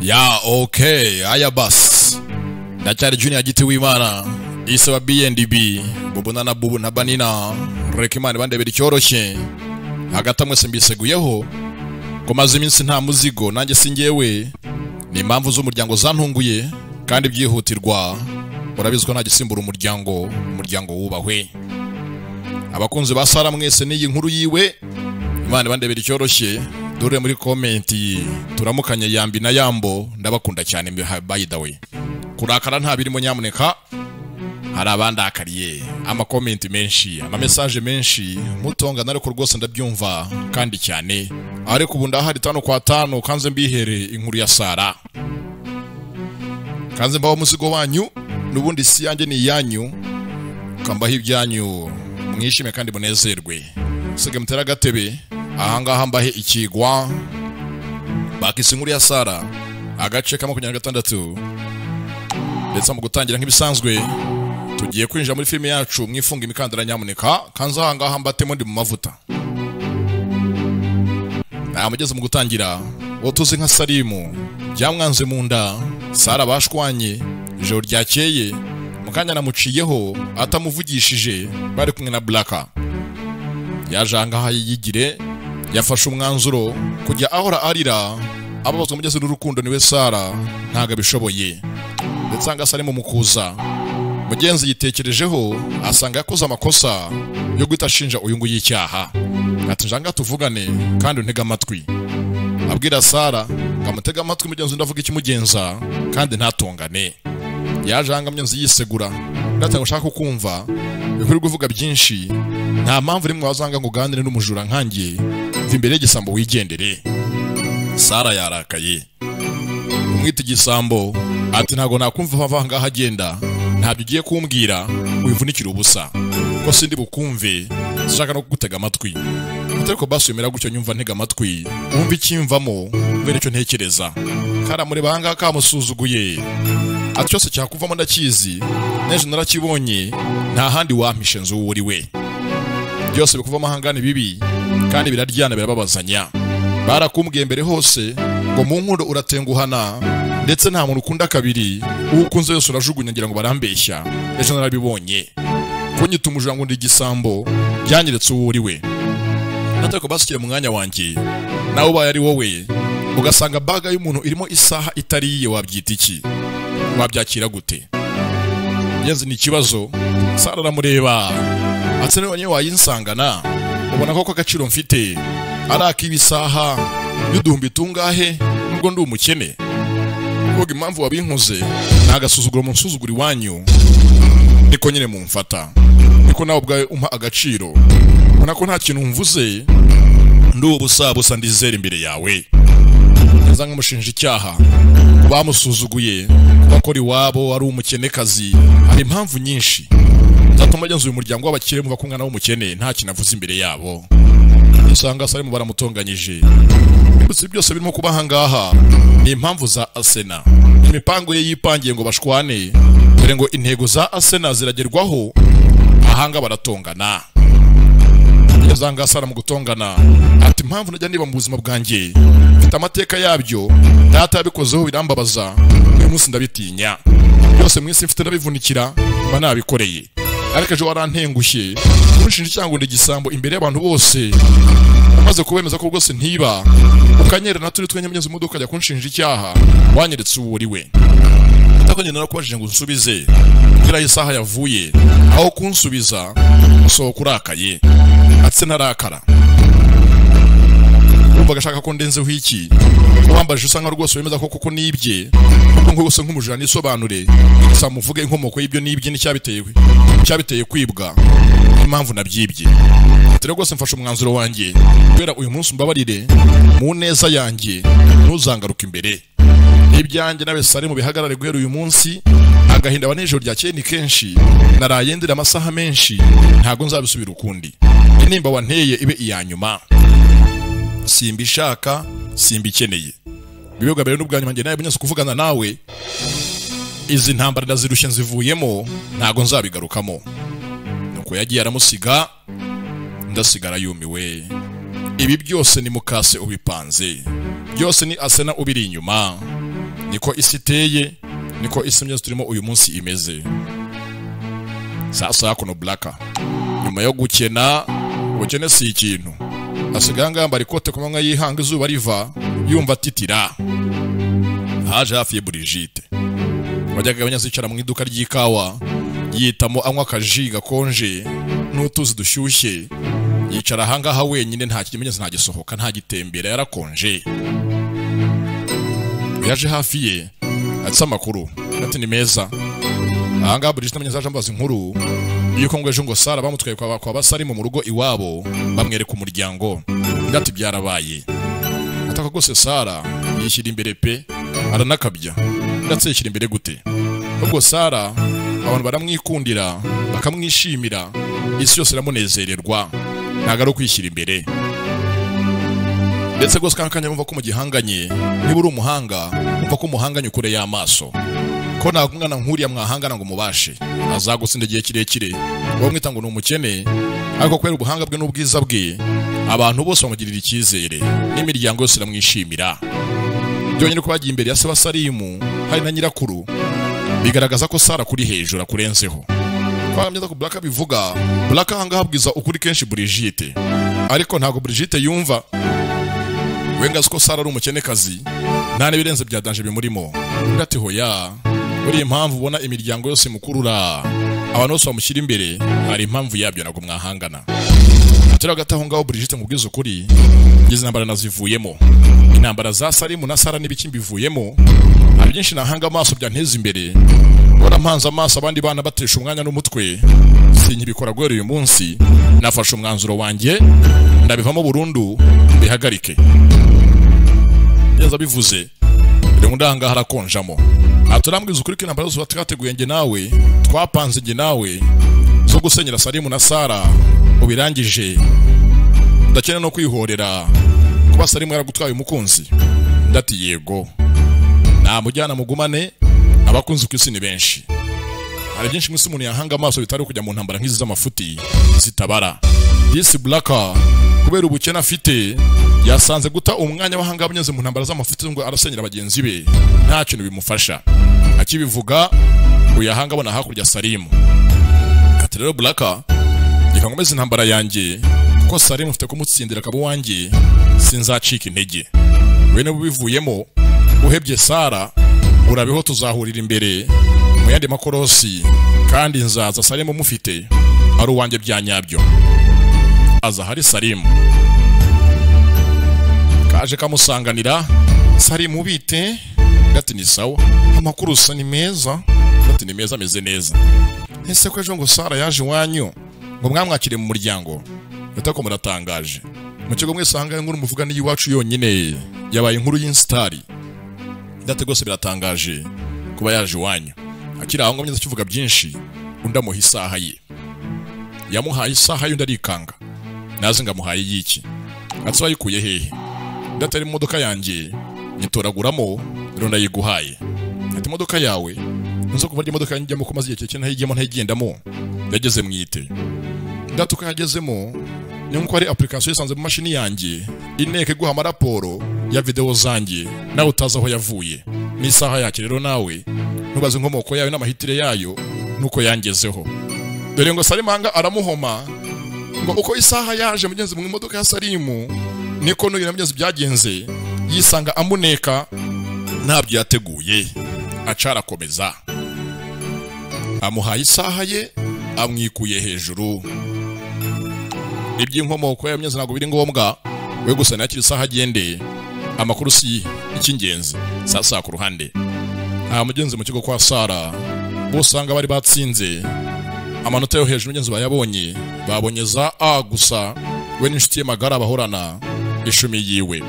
Ya okay, aya bas. Ndacyari Junior Giti w'Imana, ise wa BNDB, Bubuna na Bubu na Banina, Rekimani bandebera icyoroshye. Hagati amwese mbiseguyeho ko maze iminsi nta muzigo nanjye singewe. Ni impamvu z'umuryango zantunguye kandi byihutirwa. Urabizwa nta gisimbura umuryango wubahwe. Abakunzi ba Sara mwese n'iyi nkuru yiwe, Imana bandebera icyoroshye. Dore muri comment turamukanye Yambi na Yambo, ndabakunda cyane by the way. Kurakara nta birimo nyamuneka, hari abandakariye ama comment menshi, ama message menshi, mutonga nariko rwose ndabyumva kandi cyane. Ariko ubu ndahari 5 kwa 5 kanze mbihere inkuru ya Sara. Kanze mbaho musigo wanyu, nubundi si yanjye ni yanyu, kambaho ibyanyu mwishime kandi munezerwe. Sige mutera gatebe ahangaha mbahe ikigwa bakise inkuru ya Sara agace ka 26. Ndetse mu gutangira nk'ibisanzwe tugiye kwinjira muri filime yacu mwifunga imikandara nyamuneka, kanza ahangaha mbatemo ndi mu mavuta. Amugeze mu gutangira wotuze nka Salimu byamwanze mu nda. Sara bashwanye ijoro ryakeye, mukanya namuciyeho atamuvugishije bari kumwe na Blacka. Yaje ahangaha yigire, yafashe umwanzuro kujya ahora arira ababazwa mugeze n'urukundo niwe Sara ntaga bishoboye. Ndetse anga Salimu mukuza mugenzi yitekerejeho asanga yakoze amakosa yo guhita ashinja uyu nguyu icyaha. Ati njanga tuvugane kandi untega amatwi. Abwira Sara ngamutega amatwi mugenzi ndavuga ikimugenza kandi ntatongane. Yaje anga myenzi yisegura ndetse gushaka kumva bikuri kuvuga byinshi. Nta mpamvu rimwe wazanga ngo uganire n'umujura nkanjye imbere y'igisambo wigendere. Sara yarakaye umwita igisambo ati ntago nakumva avanga hagenda, ntabyo ugiye kumbwira wivunikira ubusa ko sindi bukumve, zishaka no kugutega amatwi. Ariko basi yemera gutyo nyumva ntega amatwi umva ikimvamo mbere cyo ntekereza. Karamure banga kamusuzuguye ati cyose cyakuvamo ndakizi neje narakibonye, nta handi wampishe nzu uri we. Byose bikuva amahangane bibi kandi biraryana birababazanya. Barakumbwiye mbere hose ngo mu nkundo uratenguhana ndetse nta muntu ukunda kabiri, ukunze yose urajugunya ngira ngo barambeshya. Ejo narabibonye kunyita umujura ngo ndi igisambo byanyeretse uwo uri we. Natako basikire mu mwanya wanjye nawe ubaye ari wowe ugasanga baga y'umuntu irimo isaha itariye, wabyita iki? Wabyakira gute? Yenzi ni ikibazo. Sara aramureba ati niwe wanyewe wayinsangana, ubona ko agaciro mfite araka ibisaha y'uduhumbi tungahe nubwo ndi umukene. Kuvuga impamvu wabinkuze nagasuzuguro mu nsuzuguri wanyu niko nyine mumfata, niko nawe ubwawe umpa agaciro. Ubona ko nta kintu mvuze ndi ubusabusa ndizera imbere yawe. Nza nkamushinja icyaha bamusuzuguye bakora iwabo ari umukenekazi. Hari impamvu nyinshi zatuma agenza uyu muryango w'abakire muva ku mwana w'umukene nta kintu avuze imbere yabo. Usanga Salimu baramutonganyije. Ibyo byose birimo kuba ahangaha ni impamvu za Asena. Imipango ye yipangiye ngo bashwane, dore ngo intego za Asena ziragerwaho, ahanga baratongana. Yazanga Sara mu gutongana ati impamvu najya niba mu buzima bwanjye mfite amateka yabyo, data yabikozeho birambabaza, uyu munsi ndabitinya. Byose mwisi mfite ndabivunikira banabikoreye. Ariko ejo warantengushye kunshinja cyangwa ndi gisambo imbere y'abantu bose, maze kubemeza ko rwose ntiba ukanyera naturi twenye myenzi muduka ajya kunshinja icyaha wanyeretse uwo uri we. Ndakonye narakubajije ngo unsubize ngira isaha yavuye aho kunsubiza so kurakaye. Atse narakara umva gashaka ko ndenzeho iki wambaje usanga rwose wemeza ko koko nibye ngo gose nk'umujura nisobanure samuvuge inkomoko y'ibyo nibye cyabiteye kwibwa impamvu nabyibye. Ati rwose mfashe umwanzuro wanjye kubera uyu munsi mbabarire mu neza yanjye ntuzangaruka imbere. Ibyanjye nawe Salimu bihagarare guhera uyu munsi. Agahinda abanejoro ryakeye ni kenshi, narayendera amasaha menshi, ntago nzabisubira ukundi. Inimba wanteye ibe iyanyuma, simbishaka simbikeneye. Biyoga mbere n'ubwanyuma nge nawe bunyase kuvugana nawe, izi ntambara ndazirushye nzivuyemo ntago nzabigarukamo. Nuko yagiye aramusiga, ndasigara yumiwe. Ibi byose ni mukase ubipanze, byose ni Asena ubiri inyuma. niko isi iteye, niko isi myiza turimo uyu munsi imeze. Sasa kuno Blacka nyuma yo gukena, ubukene si ikintu, asigaye ngamba rikote ku manywa yihanga izuba riva yumva titira. Haje hafi ya Brigitte wajyaga abanyazicara mu iduka ry'ikawa, yitamo anywa akaji gakonje n'utuzi dushyushye, yicara ahangaha wenyine nta kimenyetso, nta gisohoka, nta gitembera, yarakonje. Yaje hafi ye atsa amakuru ati ni meza. Ahangaha Brigitte amenye zaje ambaza inkuru yuko ngo ejo ngo Sara bamutwaye kwa Basarimu mu rugo iwabo, bamwereka umuryango. Ndati byarabaye ataka gose Sara yishyira imbere pe aranakabya. Ndetse yishyira imbere gute? Ubwo Sara abantu baramwikundira bakamwishimira, isi yose iramunezererwa, ntago ari kwishyira imbere. Ndetse gose kankanya bumva ko mu gihanganye, niba uri umuhanga umva ko umuhanganye ukure y'amaso, ko nta kumwana nkuriya mwahangana ngo mubashe, azagutsinda igihe kirekire. Uwo mwita ngo ni umukene, ariko kubera ubuhanga bwe n'ubwiza bwe abantu bose bamugirira icyizere, n'imiryango yose iramwishimira. Byonyine ko bagiye imbere ya se wa Salimu hari na nyirakuru, bigaragaza ko Sara kuri hejuru akurenzeho. Kwamyeza ku Blacka bivuga, Blacka hanga habwiza ukuri kenshi Brigitte, ariko ntago Brigitte yumva. Wengazi ko Sara ari umukenekazi, nta n'ibirenze bya danje bimurimo. Ndati hoya, uri impamvu ubona imiryango yose mukurura, abantu bose bamushyira imbere, hari impamvu yabyo nago mwahangana. Atira gataho ngaho Brigitte mubwiza ukuri, ngize intambara nazivuyemo, intambara za Salimu na Sara n'ibiki mbivuyemo, hari byinshi nahanga amaso byanteza imbere. Bora mpanza amaso abandi bana batesha umwanya n'umutwe, sinkibikora gwera uyu munsi, nafashe umwanzuro wanjye ndabivamo burundu bihagarike. Yaza bivuze rero ndanga harakonjamo. Aturambwiza ukuri ko intambara zose twateguye nge nawe, twapanze nge nawe zo gusenyera Salimu na Sara ubirangije. Ndakene no kwihorera kuba Salimu yaragutwaye umukunzi. Ndati yego, nta mujyana mugumane, abakunzi ku isi ni benshi. Hari byinshi mwese umuntu yahanga amaso bitari kujya mu ntambara nk'izi z'amafuti zitabara. This Blacka kubera ubukene afite, yasanze guta umwanya wahanga abanyeze mu ntambara z'amafuti ngo arasenyera bagenzi be, nta kintu bimufasha. Akibivuga uyahanga abona hakurya Salimu. Ati rero Blacka, reka nkomeze intambara yanjye, kuko Salimu mfite kumutsindira kabo wanjye, sinzacika intege. Wene bubivuyemo uhebye Sara, urabeho tuzahurira imbere mu yandi makorosi, kandi nzaza Salimu mufite ari uwanjye byanyabyo. Aza hari Salimu kaje kamusanganira. Salimu bite? Gati ni sawa, amakuru usa ni meza. Gati ni meza, ameze neza. Ese ko ejo ngo Sara yaje iwanyu ngo mwamwakire mu muryango? Gatako muratangaje. Mu kigo mwese ahanga nkuru muvuga ni iwacu yonyine yabaye inkuru y'instari. Ndate gose biratangaje kuba yaje iwanyu. Akira aho ngomye kivuga byinshi, undamuha isaha ye. Yamuhaye isaha yundi arikanga, naze ngamuhaye yiki. Atsa yikuye hehe? Ndatari mu modoka yanjye nitoraguramo, rero ndayiguhaye. Ati modoka yawe nzo kuva imodoka yanjye mu kumaze igihe cyane ntayigiyemo ntayigendamo. Yageze mwite. Ndatuka yagezemo nyunko ari application isanze mu mashini yanjye, ineke guha amaraporo ya video zanjye, nawe utaza aho yavuye n'isaha yake. Rero nawe ntubaze inkomoko yayo n'amahitire yayo nuko yangezeho. Dore ngo Salimu hanga aramuhoma ngo uko isaha yaje mugenzi mu imodoka ya Salimu niko no yinamugeze byagenze, yisanga amuneka ntabyo yateguye. Acara komeza amuhaye isaha ye, amwikuye hejuru. Iby'inkomoko yayo myenzi ntago biri ngombwa, we gusa nakiri isaha agende, amakuru si icy'ingenzi. Sasa ku ruhande mugenzi mu kigo kwa Sara bosanga bari batsinze amanota yo hejuru. Mugenzi bayabonye, babonye za A gusa, we n'inshuti ye magara bahorana ishumi yiwe.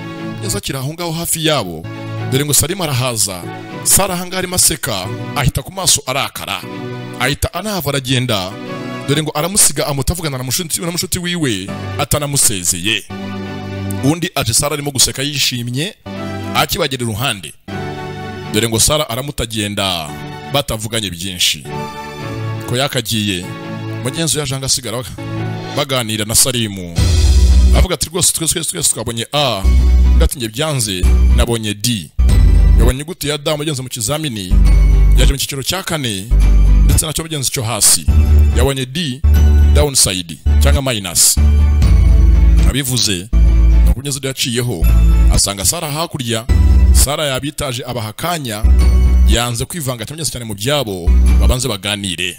Yeza kira aho ngaho hafi yabo. Dore ngo Salimu arahaza, Sara hanga ari maseka, ahita ku maso arakara, ahita anava aragenda. Dore ngo aramusiga amutavugana na mushuti wiwe atanamusezeye. Undi aje Sara arimo guseka yishimye akibagera iruhande. Dore ngo Sara aramutagenda batavuganye byinshi. Ko yakagiye mugenzi yaje anga sigara baganira na Salimu, avuga ati rwose twese twabonye A, ndatinye byanze nabonye D. yabonye inyuguti ya D mugenzi mu kizamini yaje mu cyiciro cya 4 ndetse nacyo mugenzi cyo hasi yabonye D downside cyangwa minus. Abivuze no kunyeze yaciyeho asanga Sara hakurya. Sara yabitaje abahakanya yanze kwivanga cyane mu byabo babanze baganire.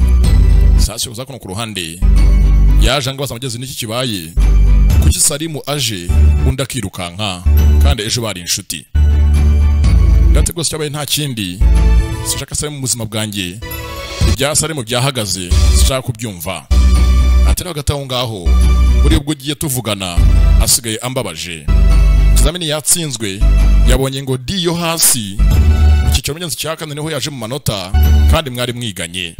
Sasa uza kuno ku ruhande yaje ngo basamageze n'iki kibaye kuki Salimu aje undi akirukanka kandi ejo bari inshuti. Ndate gose cyabaye nta kindi sishaka Salimu mu buzima bwanjye ibya Salimu byahagaze sishaka kubyumva. Atera gataho ngaho buri ubwo giye tuvugana asigaye ambabaje. Kizamini yatsinzwe yabonye ngo D yo hasi cyiciro mugenzi cya 4 niho yaje mu manota kandi mwari mwiganye.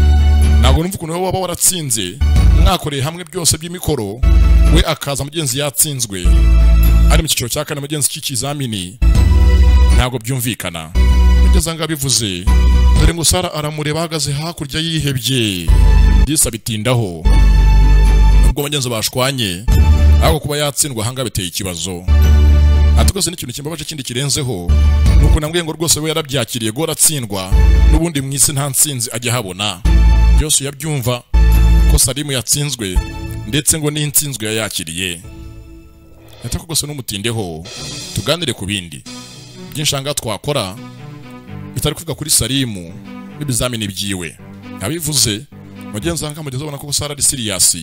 Nago numva ukuntu waba waratsinze mwakoreye hamwe byose by'imikoro we akaza mugenzi yatsinzwe ari mu cyiciro cya 4 mugenzi cy'ikizamini ntago byumvikana. Mugeza nga bivuze dore ngo Sara aramureba ahagaze hakurya yihebye disa bitindaho ubwo mugenzi bashwanye aho kuba yatsindwa hanga biteye ikibazo. Atugose n'ikintu kimbabaje kindi kirenzeho nuko nambwiye ngo rwose we yarabyakiriye go ratsindwa n'ubundi mwisi nta nsinzi ajya habona byose yabyumva ko Salimu yatsinzwe ndetse ngo n'insinzwe yayakiriye. Yatakugose n'umutindeho tuganire ku bindi byinshanga twakora bitari kuvuga kuri Salimu n'ibizamini byiwe. Abivuze mugenzi wanga mugeze ubona ko Sara ari serious.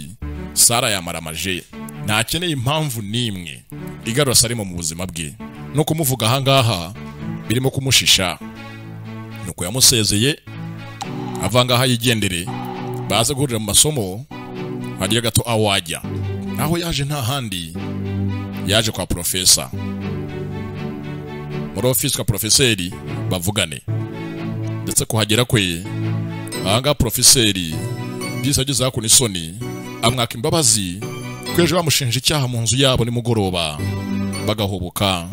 Sara yamaramaje ntakeneye impamvu nimwe igarura Salimu mu buzima bwe no kumuvuga ahangaha birimo kumushisha. Nuko yamusezeye avanga aha yigendere baza guhurira mu masomo hagiye gato awajya aho yaje nta handi yaje kwa professor muri office kwa professeri bavugane ndetse kuhagera kwe ahanga professeri bisageza ku nisoni amwaka imbabazi kweje bamushinja icyaha mu nzu yabo ni mugoroba bagahoboka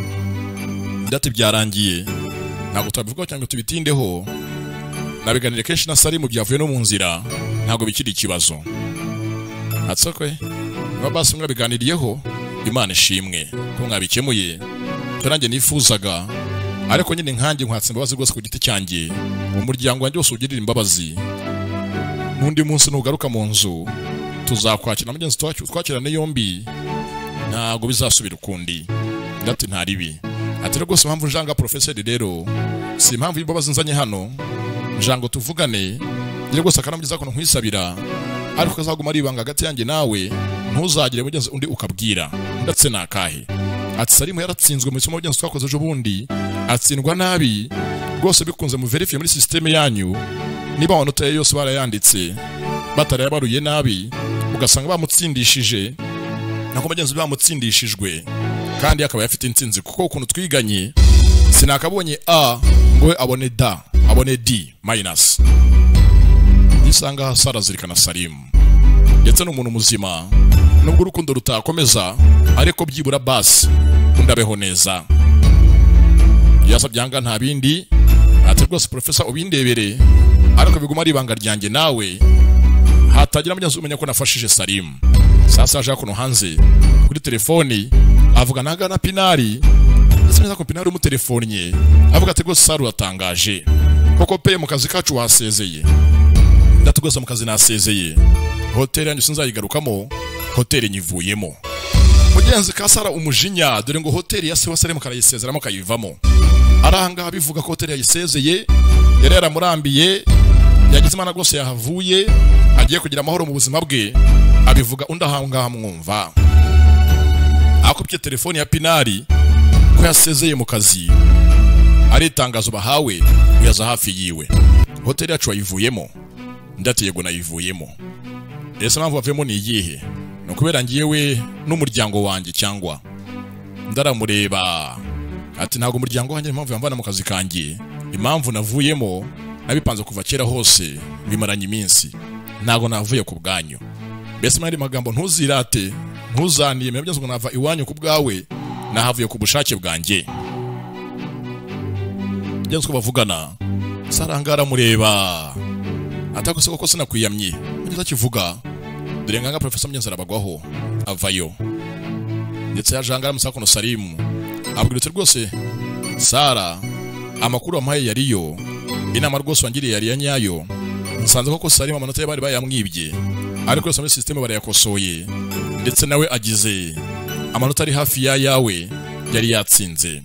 ndati byarangiye ntago twabivuga cyangwa tubitindeho nabiganire kenshi na Salimu byavuye no mu nzira ntago bikiri ikibazo. Atsokwe babasi mwabiganiriyeho Imana ishimwe ko mwabikemuye turange nifuzaga ariko nyine nkanjye nkwatse imbabazi rwose ku giti cyanjye umuryango wanjye wose ugirira imbabazi n'undi munsi nugaruka mu nzu tuzakwakira mugenzi twakirane yombi ntago bizasubira ukundi ndati ntaribi. Ati rwose mpamvu njanga professeur rero si impamvu y'imbabazi nzanye hano njango tuvugane rero gose akanamugiza ko nkwisabira ariko kazaguma ari ibanga hagati yanjye nawe ntuzagire mugenzi undi ukabwira ndetse nakahe. Ati Salimu yaratsinzwe mu isomo mugenzi twakoze ejo bundi atsindwa nabi rwose bikunze mu verify muri system yanyu niba wanota yose barayanditse batari yabaruye nabi ugasanga bamutsindishije nako mugenzi bamutsindishijwe kandi akaba yafite intsinzi kuko ukuntu twiganye sinakabonye A ngo abone D abone D minus. Isanga Sara zirikana Salimu ndetse n'umuntu muzima nubwo urukundo rutakomeza ariko byibura basi undabeho neza. Yasabyanga nta bindi ati rwose professor ubindebere ariko biguma ari ibanga ryanjye nawe hatagira mugenzi umenya ko nafashije Salimu. Sasa aje kuno hanze kuri telefoni avuga naga na Pinari ndetse neza ko Pinari mu telefonye avuga ati rwose Sara atangaje koko pe mu kazi kacu wasezeye ndatugose mu kazi nasezeye hotel yanyu sinzayigarukamo hotel nyivuyemo. Mugenzi ka Sara umujinya dore ngo hotel ya sewa Salimu karayisezeramo kayivamo aranga bivuga ko hotel yayisezeye yari yaramurambiye yagize Imana rwose yahavuye agiye kugira amahoro mu buzima bwe abivuga undahanga mwumva akubye telefoni ya Pinari ko yasezeye mu kazi ari itangazo bahawe uyaza hafi yiwe hotel yacu wayivuyemo ndati yego nayivuyemo. Ese mpamvu bavemo ni iyihe no kubera ngiyewe n'umuryango wanjye cyangwa ndaramureba ati ntago umuryango wanjye impamvu yamvana mu kazi kanjye impamvu navuyemo nabipanze kuva kera hose bimaranye iminsi ntago navuye ku bwanyu. Bese mari magambo ntuzirate ntuzaniye mebye ngo nava iwanyu ku bwawe nahavuye ku bushake bwanjye. Byenze ko bavugana Sara ngara mureba atakose koko sinakwiyamye ngiza kivuga dore nganga professor Myenzi arabagwaho avayo ndetse yajangara musakono Salimu abwirutse rwose Sara amakuru amaye yariyo, inama rwose wangiriye yari ya nyayo. Nsanze koko Salim amanota ye bari bayamwibye, ariko yose muri system barayakosoye, ndetse nawe agize amanota ari hafi yawe yari yatsinze.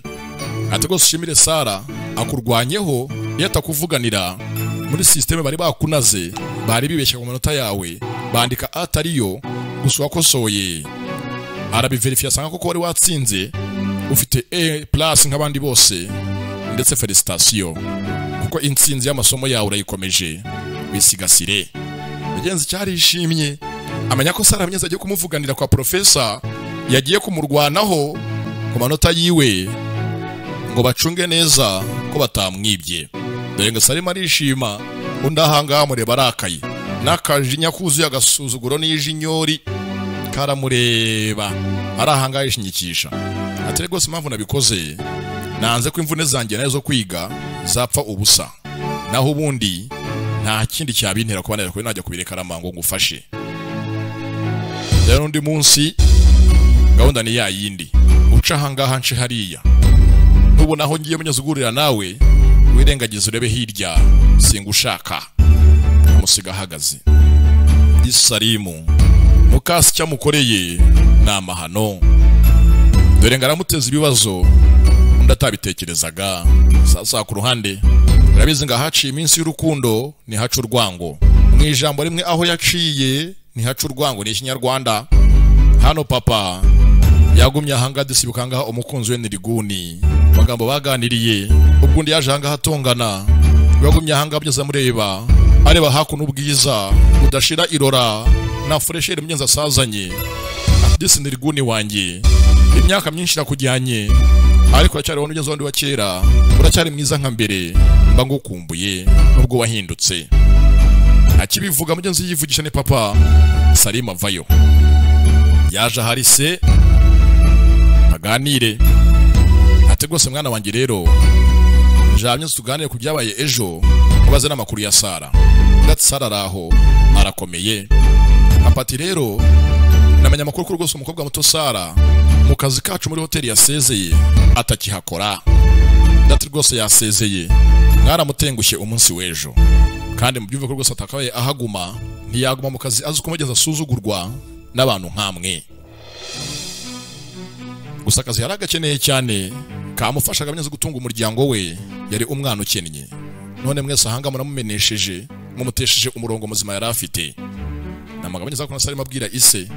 Ati rwose ushimire Sara akurwanyeho yatakuvuganira muri system bari bakunaze, bari bibeshya ku manota yawe bandika atariyo gusa wakosoye. Arabiverifya asanga koko wari watsinze, ufite A+ nk'abandi bose, ndetse felicitation kuko intsinzi y'amasomo yawe urayikomeje wisigasire. Mugenzi cyarishimye amenya ko Sara Habineza agiye kumuvuganira kwa professor, yagiye kumurwanaho ku manota yiwe ngo bacunge neza ko batamwibye. Dore ngo Salim arishima, undi ahanga mureba arakaye n'akajinya kuzuye agasuzuguro n'ijinyori karamureba arahanga yishinyikisha. Ati rwose impamvu nabikoze, nanze ko imvune zanjye nazo kwiga zapfa ubusa, naho ubundi nta kindi cyabintera kuba najya najya kubireka aramango ngufashe. Rero undi munsi gahunda ni ya yindi, uca ahangaha nce hariya, ntubona aho ngiye munyazugurira nawe wirengagiza urebe hirya singushaka. Amusiga ahagaze. Salimu mukasi cyamukoreye n'amahano, dore ngaramuteza ibibazo undi atabitekerezaga. Sasa ku ruhande urabizi ngo haciye iminsi y'urukundo ni hacu urwango, mu ijambo rimwe aho yaciye ni hacu urwango ni Ikinyarwanda. Hano papa yagumye ahanga disibuka ngaha umukunzi we Niriguni, magambo baganiriye ubwo undi yaje ahanga hatongana, yagumye ahanga byose amureba areba hakuno ubwiza udashira irora na freshere myenza asazanye. Disi Niriguni wanjye imyaka myinshi nakujyanye, ariko acyari wano ugeze wandi wa kera, uracyari mwiza nka mbere, mba ngukumbuye nubwo wahindutse. Akibivuga mugenzi yivugisha ni papa Salim avayo. Yaje hari se aganire, ati rwose mwana wanjye rero jamye tuganire ku byabaye ejo, mubaze n'amakuru ya Sara. Ndetse Sara araho arakomeye. Apati rero namenya amakuru ko rwose umukobwa muto Sara mu kazi kacu muri hoteli yasezeye atakihakora. Ndetse rwose yasezeye, mwaramutengushye umunsi w'ejo, kandi mubyumve ko rwose atakabaye ahaguma, ntiyaguma mu kazi azi kumugeza asuzugurwa n'abantu nkamwe. Gusa akazi yari agakeneye cyane, kamufashaga neza gutunga umuryango we, yari umwana ukennye. None mwese ahanga muramumenesheje, mumutesheje umurongo muzima yari afite. Namagabo neza ko Salim abwira ise,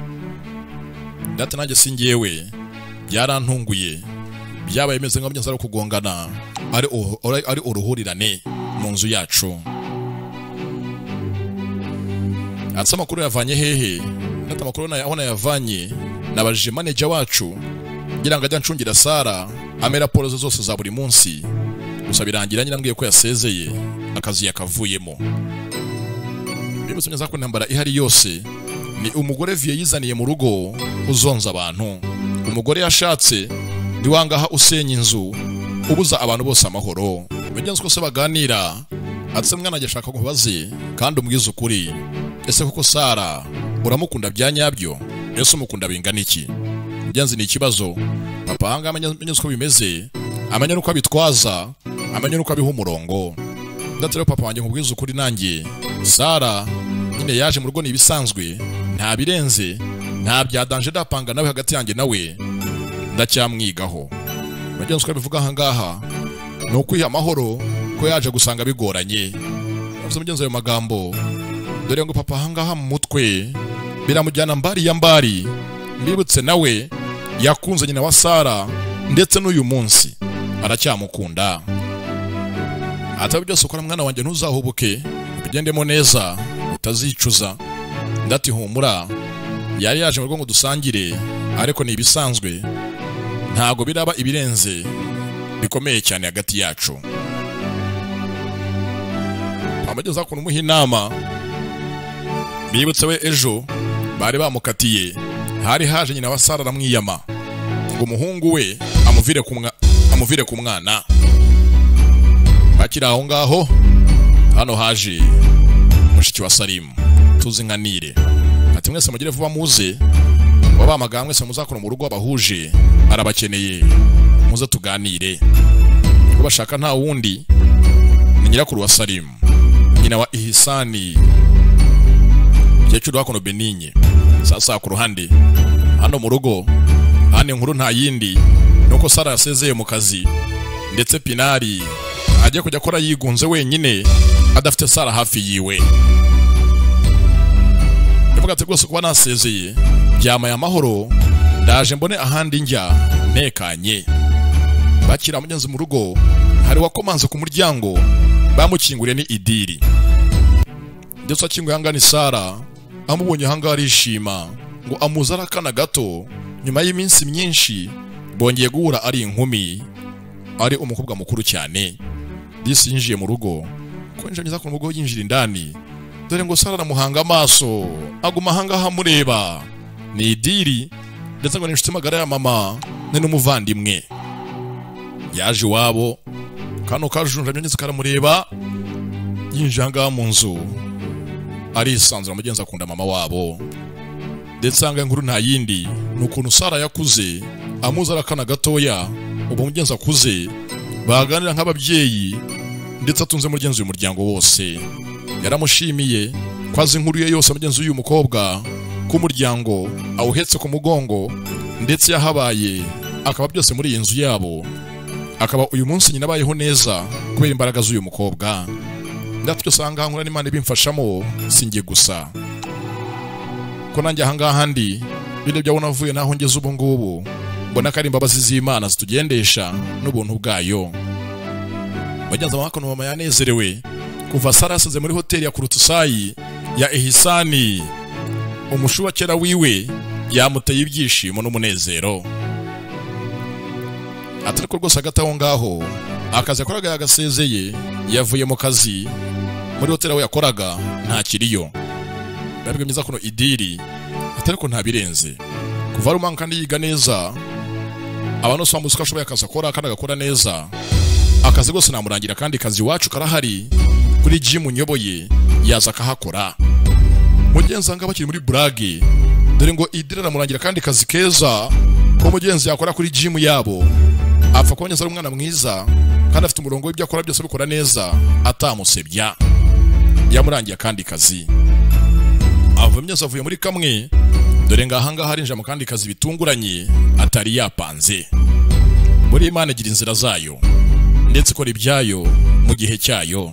ndate nanjye singiyewe byarantunguye, byabaye meze nka byanza kugongana ari uruhurirane mu nzu yacu. Atsa makuru yavanye hehe? Ndata makuru na yavanye nabajije manager wacu ngira ngo ajya ncungira Sara amera poloze zose za buri munsi. Gusa birangira nyina mbwiye ko yasezeye akazi yakavuyemo. Bimutse neza ko ntambara ihari yose ni umugore vie yizaniye mu rugo uzonza abantu. Umugore yashatse ndiwangaha usenya inzu ubuza abantu bose amahoro. Bagenzi ko se baganira, atse mwana agashaka kubaze kandi umwiza ukuri. Ese kuko Sara uramukunda byanyabyo? Ese umukunda bingana iki? Byanze ni ikibazo. Papa hanga amenya uko bimeze, amenya uko abitwaza, amenya uko abiha umurongo. Ndatero papa wanjye nkubwiza ukuri nanjye Sara nyine yaje mu rugo ni ibisanzwe, nta birenze, nta byadanje dapanga nawe hagati yanjye nawe, ndacyamwigaho. Bagenzi ko bivuga ahangaha no kwiha amahoro ko yaje gusanga bigoranye. Avuze mugenzi ayo magambo, dore ngo papa ahangaha mu mutwe biramujyana mbari ya mbari. Mbibutse nawe yakunze nyina wa Sara, ndetse n'uyu munsi aracyamukunda. Atabi byose ukora mwana wanjye ntuzahubuke, bigendemo neza utazicuza. Ndati humura, yari yaje mu rugo ngo dusangire, ariko ni ibisanzwe, ntago biraba ibirenze bikomeye cyane hagati yacu. Amageze akunu umuha inama. Bibutse we ejo bari bamukatiye, hari haje nyina wa Sara aramwiyama ngo umuhungu we amuvire ku mwana. Bakira aho ngaho, hano haje mushiki wa Salim tuzi nka Nire. Ati mwese mugire vuba muze, wabamaga mwese muzakora mu rugo abahuje arabakeneye, muze tuganire. bashaka nta wundi ni nyirakuru wa Salimu, nyina wa Ihisani, cyecuru wakono Beninye. Sasa ku ruhande hano mu rugo, hano inkuru nta yindi nuko Sara yasezeye mu kazi, ndetse Pinari ajya kujya akora yigunze wenyine adafite Sara hafi yiwe. Yavuga ati rwose kuba nasezeye byamaye amahoro, ndaje mbone ahandi njya ntekanye. Bakira mugenzi mu rugo, hari wakomanze ku muryango, bamukinguriye ni Idiri. Ndetse akinguye hangana Sara, amubonye hanga arishima ngo amuzara akana gato. Nyuma y'iminsi myinshi bongeye guhura ari inkumi, ari umukobwa mukuru cyane. Disi yinjiye mu rugo, kwinjira nyiza ku rugo yinjira indani, dore ngo Sara aramuhanga amaso, aguma hanga hamureba. Ni Idiri ndetse ngo n'inshuti magara ya mama ne n'umuvandimwe. Yaje iwabo, kano kajunja nyine karamureba, yinjira hanga mu nzu arisanzura mugenzi akunda mama wabo. Ndetse hanga inkuru nta yindi nukuntu Sara yakuze, amuzara akana gatoya, ubu mugenzi akuze baganira nk'ababyeyi, ndetse atunze mugenzi w'umuryango wose. Yaramushimiye kwazi inkuru ye yose mugenzi w'uyu mukobwa ku muryango awuhetse ku mugongo, ndetse yahabaye akaba byose muri iyi nzu yabo. Akaba uyu munsi nyina bayeho neza kubera imbaraga z'uyu mukobwa. Ndatyo sanga nkura n'Imana ibimfashamo singiye gusa ko nanjye ahangaha ndi binde byabona avuye naho ngeze ubu ngubu, mbona kari imbabazi z'Imana zitugendesha n'ubuntu bwayo. Bagenza amakono mama yanezerewe kuva Sara yasize muri hoteli ya Kurutusayi ya Ihisani. Umushuba kera wiwe yamuteye ibyishimo n'umunezero. Atariko rwose agataho ngaho akazi akoraga yagasezeye, yavuye mu kazi muri hoteli aho yakoraga nta kiriyo. Babwiye myiza kuno Idiri atariko nta birenze kuva ari umwana kandi yiga neza, abantu bose bamuzi ko ashoboye akazi akora kandi agakora neza. Akazi gose namurangira kandi kazi wacu karahari kuri gym nyoboye, yaza akahakora. Mugenzi anga bakiri muri brage, dore ngo Idiri aramurangira kandi kazi keza ko mugenzi yakora kuri gym yabo. Apfa kuboneza umwana mwiza kandi afite umurongo w'ibyo akora byose bikora neza atamusebya. Yamurangiye kandi kazi avuye muri kamwe, dore ngahanga harinja mu kandi kazi bitunguranye atari yapanze. Muri Imana igira inzira zayo ndetse ikora ibyayo mu gihe cyayo.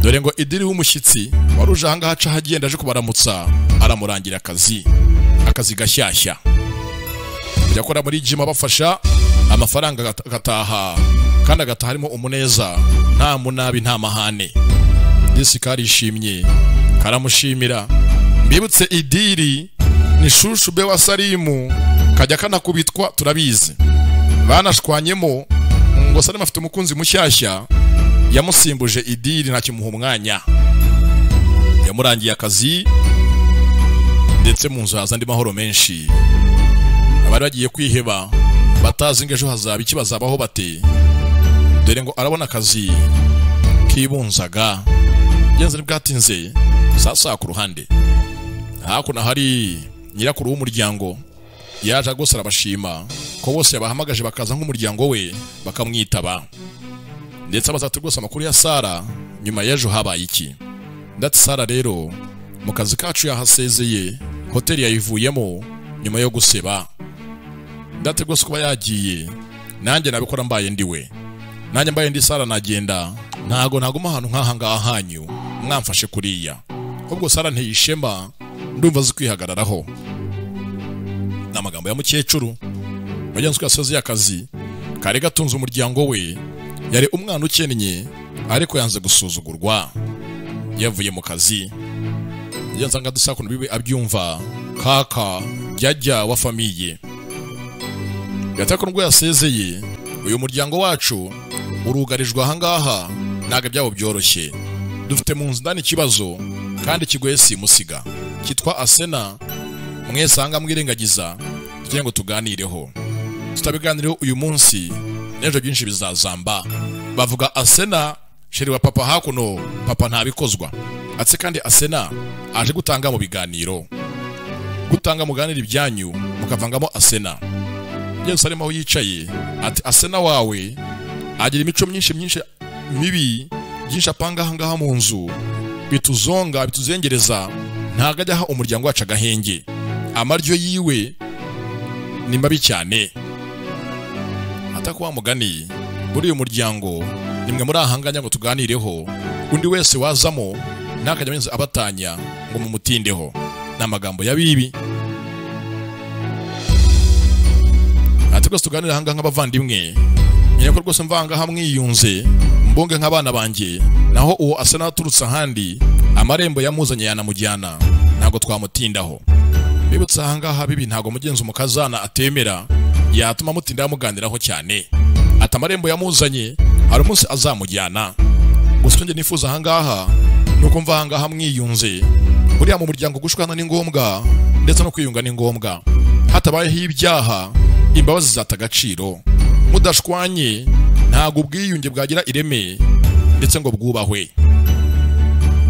Dore ngo Idiri w'umushyitsi waruje hanga haca hagenda aje kubaramutsa, aramurangira akazi gashyashya. Yakora muri gym abafasha amafaranga agataha, kandi agataha harimo umuneza, nta munabi nta mahane. Disi karishimye karamushimira. Mbibutse Idiri ni shushu be wa Salimu, kajya kanakubitwa turabizi. Banashwanyemo ngo Salimu afite umukunzi mushyashya, yamusimbuje Idiri ntakimuha umwanya. Yamurangiye akazi ndetse mu nzu haza andi mahoro menshi. Abari bagiye kwiheba batazi ngo ejo hazaba iki, bazabaho bate. Dore ngo arabona akazi kibunzaga. Genze nibwatinze sasa ku ruhande hakuna hari nyirakuru w'umuryango, yaje gose arabashima ko bose yabahamagaje bakaza nk'umuryango we bakamwitaba. Ndetse abazatu rwose amakuru ya Sara nyuma y'ejo habaye iki. Ndetse Sara rero mu kazi kacu yahasezeye, hoteli yayivuyemo nyuma yo guseba. Ndate rwose kuba yagiye nanjye nabikora mbaye ndiwe, nanjye mbaye ndi Sara nagenda, ntago ntaguma ahantu nk'aha hanyu mwamfashe kuriya. Ubwo Sara ntiyishema, ndumva zikwihagararaho. N'amagambo ya mukecuru mugenzi ko yasoze y'akazi kare gatunze umuryango we, yari umwana ukennye ariko yanze gusuzugurwa. Yavuye mu kazi yansanga dusakuna bibe abyumva kaka jyajya wa famiye. Gatako nubwo yasezeye, uyu muryango wacu urugarijwe ahangaha naga byabo byoroshye. Dufite mu nzu ndani ikibazo kandi kigoye simusiga kitwa Asena. Mwese hanga mwirengagiza kugira ngo tuganireho. Tutabiganireho uyu munsi, n'ejo byinshi bizazamba. Bavuga Asena sheri wa papa hakuno, papa ntabikozwa. Atse kandi Asena aje gutanga mu biganiro, gutanga muganira ibyanyu mukavangamo Asena. Yesu arimo yicaye ati Asena wawe agira imico myinshi mibi byinshi apanga ahangaha mu nzu bituzonga bituzengereza, ntago ajya aha umuryango wacu agahenge. Amaryo yiwe ni mabi cyane. Atakuwa mugani muri uyu muryango nimwe muri ahanganya ngo tuganireho, undi wese wazamo ntakajya amenza abatanya ngo mumutindeho n'amagambo yabibi. Ati rwose tuganira ahanga nk'abavandimwe, nyine ko rwose mvanga hamwiyunze mbonge nk'abana banjye, naho uwo asa n'aturutse ahandi amarembo yamuzanye yanamujyana, ntago twamutindaho. Bibutse ahangaha bibi ntago mugenzi umukazana atemera yatuma mutinda muganiraho cyane. Ati amarembo yamuzanye hari umunsi azamujyana. Gusa nge nifuza ahangaha nuko mva ahangaha mwiyunze, buriya mu muryango gushwana ni ngombwa ndetse no kwiyunga ni ngombwa. Hatabayeho ibyaha imbabazi zata agaciro. Mudashwanye ntago ubwiyunge bwagira ireme ndetse ngo bwubahwe.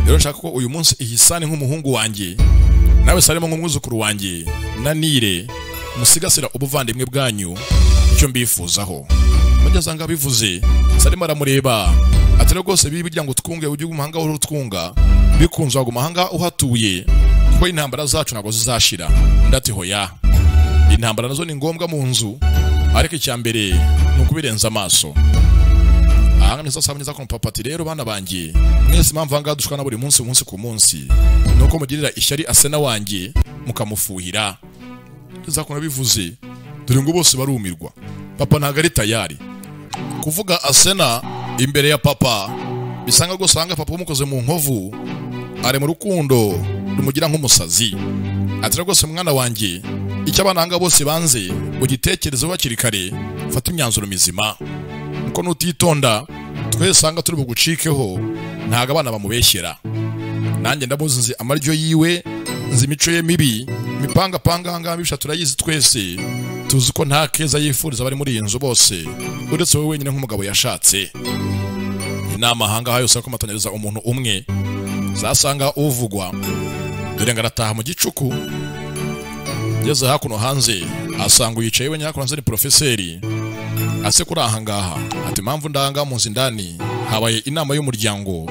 Rero nshaka ko uyu munsi Ihisani nk'umuhungu wanjye nawe Salimo nk'umwuzukuru wanjye nanire musigasira ubuvandimwe bwanyu, icyo mbifuzaho. Mugeza nga bivuze Salimo aramureba ati rwose bibirya ngo twunge ujye umuhanga wo twunga bikunze waguma hanga uhatuye, kuko intambara zacu nago zizashira. Ndati hoya, intambara nazo ni ngombwa mu nzu, ariko icyambere nukubirenza amaso. Aha neza sabanyeza ko papa ati rero bana banjye mwese impamvu anga dushwana buri munsi ku munsi nuko mugirira ishyari Asena wanjye mukamufuhira. Nzakona bivuze dore ngo bose barumirwa, papa ntago ari tayari kuvuga Asena imbere ya papa. Bisanga rwose hanga papa umukoze mu nkovu, ari mu rukundo rumugira nk'umusazi. Ati rwose mwana wanjye icyo abana hanga bose banze ugitekerezo bakiri kare, fata imyanzuro mizima, uko nutitonda twese hanga turi bugucikeho, ntago abana bamubeshyera. Nanjye ndamuzi nzi amaryo yiwe, nzi imico ye mibi, mipanga hanga bisha turayizi twese, tuzi ko nta keza yifuriza bari muri iyi nzu bose uretse wowe wenyine nk'umugabo yashatse. Inama hanga yose ko matanyiriza umuntu umwe zasanga uvugwa, dore ngarataha mu gicuku. Yeze hakuno hanze asanga uyicaye we nyakora nzari profeseri ase kuri ahangaha. Ati impamvu ndanga mu ndani habaye inama y'umuryango,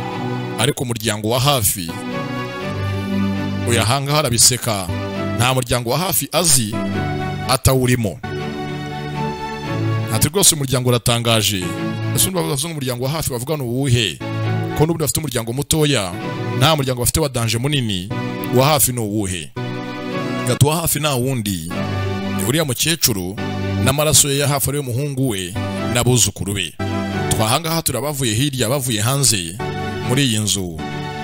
ariko umuryango wa hafi uyahanga harabiseka, nta muryango wa hafi azi atawurimo. Ati rwose umuryango uratangaje. Ese bavuga umuryango wa hafi bavuga no uwuhe, ko n'ubundi bafite umuryango mutoya, nta muryango bafite wa danger munini. Wa hafi no uwuhe? Gato wa hafi na wundi ni uriya mukecuru n'amaraso ye ya hafi ari umuhungu we n'abuzukuru be. Twahangaha turabavuye hirya bavuye hanze muri iyi nzu,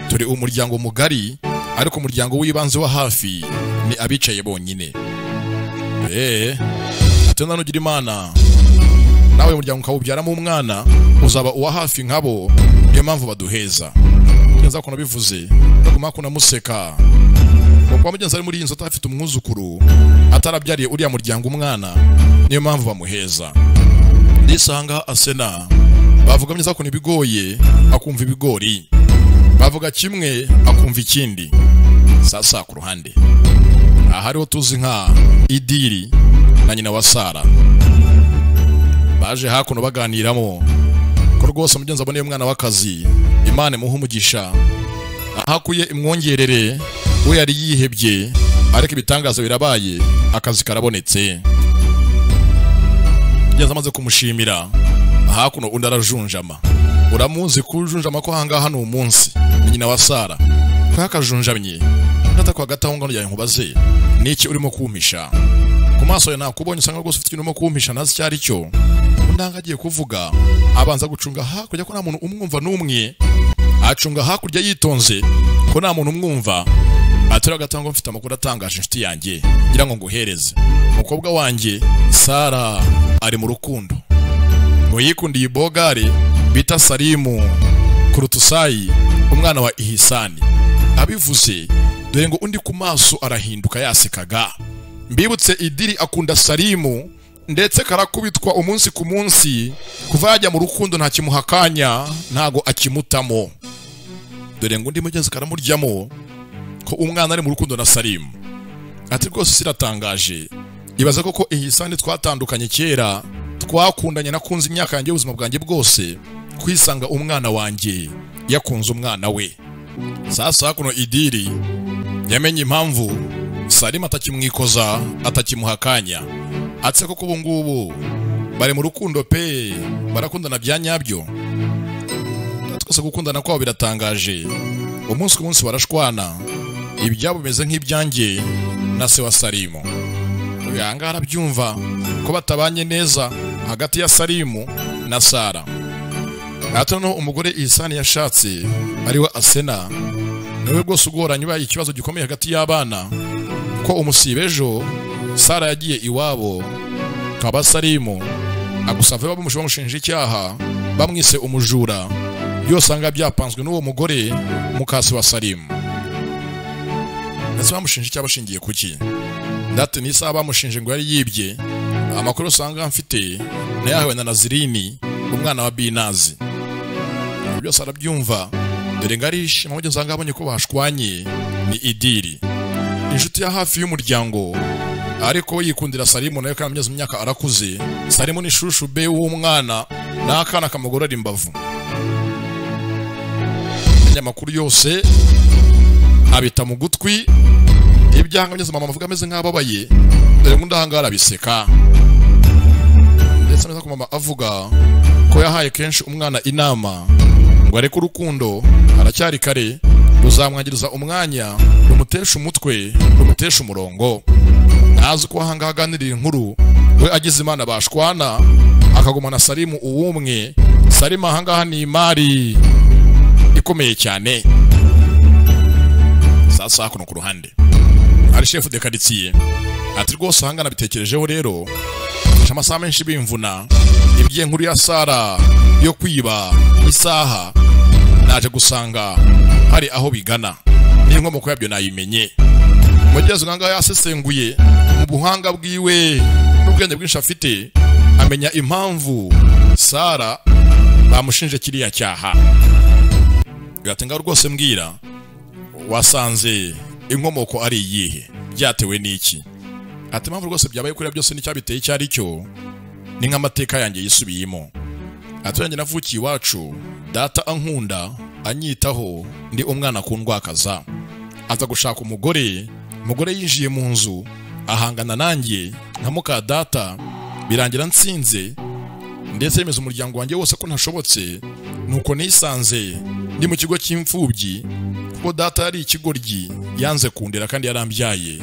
turi umuryango mugari, ariko umuryango w'ibanze wa hafi ni abicaye bonyine. Atenda nugira Imana nawe umuryango ukawubyaramo umwana uzaba uwa hafi nkabo, niyo mpamvu baduheza. Ngenza ko nabivuze ndaguma ko namuseka, kuko mugenzi ari muri iyi nzu atafite umwuzukuru atarabyariye uriya muryango umwana, niyo mpamvu bamuheza. Ndisanga Asena bavuga myiza ko nibigoye akumva ibigori, bavuga kimwe akumva ikindi. Sasa ku ruhande ahariho tuzi nka Idiri na nyina wa Sara baje hakuno baganiramo ko rwose mugenzi aboneye umwana w'akazi, Imana imuhe umugisha, ahakuye imwongerere we yari yihebye, ariko ibitangaza birabaye akazi karabonetse. Mugenzi amaze kumushimira hakuno undi arajunjama. Uramuzi kujunjama ko hanga hano umunsi ni nyina wa Sara kakajunjamye. Ndatakwa gataho ngo njye nkubaze niki urimo kumpisha ku maso ya nakubonye, usanga rwose ufite ikintu urimo kumpisha nazi cyari cyo. Ndanga agiye kuvuga abanza gucunga hakurya ko nta muntu umwumva n'umwe, acunga hakurya yitonze ko nta muntu umwumva. Atera gatango mfite amakuru atangaje inshuti yanjye ngira ngo nguhereze. Umukobwa wanjye Sara ari mu rukundo, ngo yikundiye ibogare bita Salimu Kurutusayi, umwana wa Ihisani. Abivuze dore ngo undi ku maso arahinduka yasekaga. Mbibutse Idiri akunda Salimu ndetse karakubitwa umunsi ku munsi, kuva yajya mu rukundo nta kimuhakanya, ntago akimutamo. Dore ngo undi mugenzi karamuryamo ko umwana ari mu rukundo na Salimu. Ati rwose siratangaje, ibaza koko iyi sani twatandukanye kera twakundanye nakunze imyaka yanjye y'ubuzima bwanjye bwose kwisanga umwana wanjye yakunze umwana we. Sasa kuno Idiri yamenye impamvu Salima atakimwikoza atakimuhakanya, atse koko ubu ngubu bari mu rukundo pe, barakundana bya nyabyo. Twese gukundana kwabo biratangaje, umunsi ku munsi barashwana, ibyabo bimeze nk'ibyanjye na se wa Salimu. Yanga arabyumva ko batabanye neza hagati ya Salimu na Sara. Atano umugore Ihsani yashatse ariwe Asena niwe rwose ugoranye baye ikibazo gikomeye hagati y'abana, ko umusibejo Sara yagiye iwabo kaba Salimu agusave bamushinja icyaha, bamwise umujura. Byose anga byapanzwe n'uwo mugore mukasi wa Salimu. Ndetse bamushinja icyaha bashingiye kuki? Ndate nisa bamushinje ngo yari yibye amakuru usanga mfite nayahawe na Nazirini umwana wa Binazi. Byose arabyumva, dore ngarishi amujye usanga abonye ko bashwanye ni Idiri, inshuti ya hafi y'umuryango, ariko yikundira Salimu nayo kandi ameze imyaka arakuze. Salimu ni shushu be w'umwana n'akana kamugorora imbavu. Amakuru yose abita mu gutwi, ibyanga byose mama avuga ameze nk'ababaye, dore ngo ndahangara biseka. Ndetse ameze ko mama avuga ko yahaye kenshi umwana inama ngo areke urukundo aracyari kare, ruzamwangiriza umwanya, rumutesha umutwe, rumutesha umurongo. Nazi ko ahangaha aganirira inkuru we agize Imana bashwana akagumana Salimu uwumwe. Salimu ahangaha ni imari ikomeye cyane. Sasa kuno ku ruhande ari chef de quartier ati rwose hangana bitekerejeho rero amasaha menshi bimvuna, ibye nkuru ya Sara yo kwiba isaha naje gusanga hari aho bigana, n'inkomoko yabyo nayimenye. Mugeze nganga yasesenguye mu buhanga bwiwe n'ubwenge bwinshi afite, amenya impamvu Sara bamushinje kiriya cyaha. Gatenga rwose mbwira, wasanze inkomoko ari iyihe, byatewe n'iki? Ati impamvu rwose byabaye kuri byose n'icyabiteye icyari cyo ni nk'amateka yanjye yisubiyemo. Ati yanjye navukiye iwacu, data ankunda anyitaho, ndi umwana kundwakaza, aza gushaka umugore yinjiye mu nzu ahangana nanjye nka muka data, birangira nsinze ndetse yemeza umuryango wanjye wose ko ntashobotse. Nuko nisanze ndi mu kigo cy'imfubyi, kuko data yari ikigoryi yanze kundera kandi yarambyaye.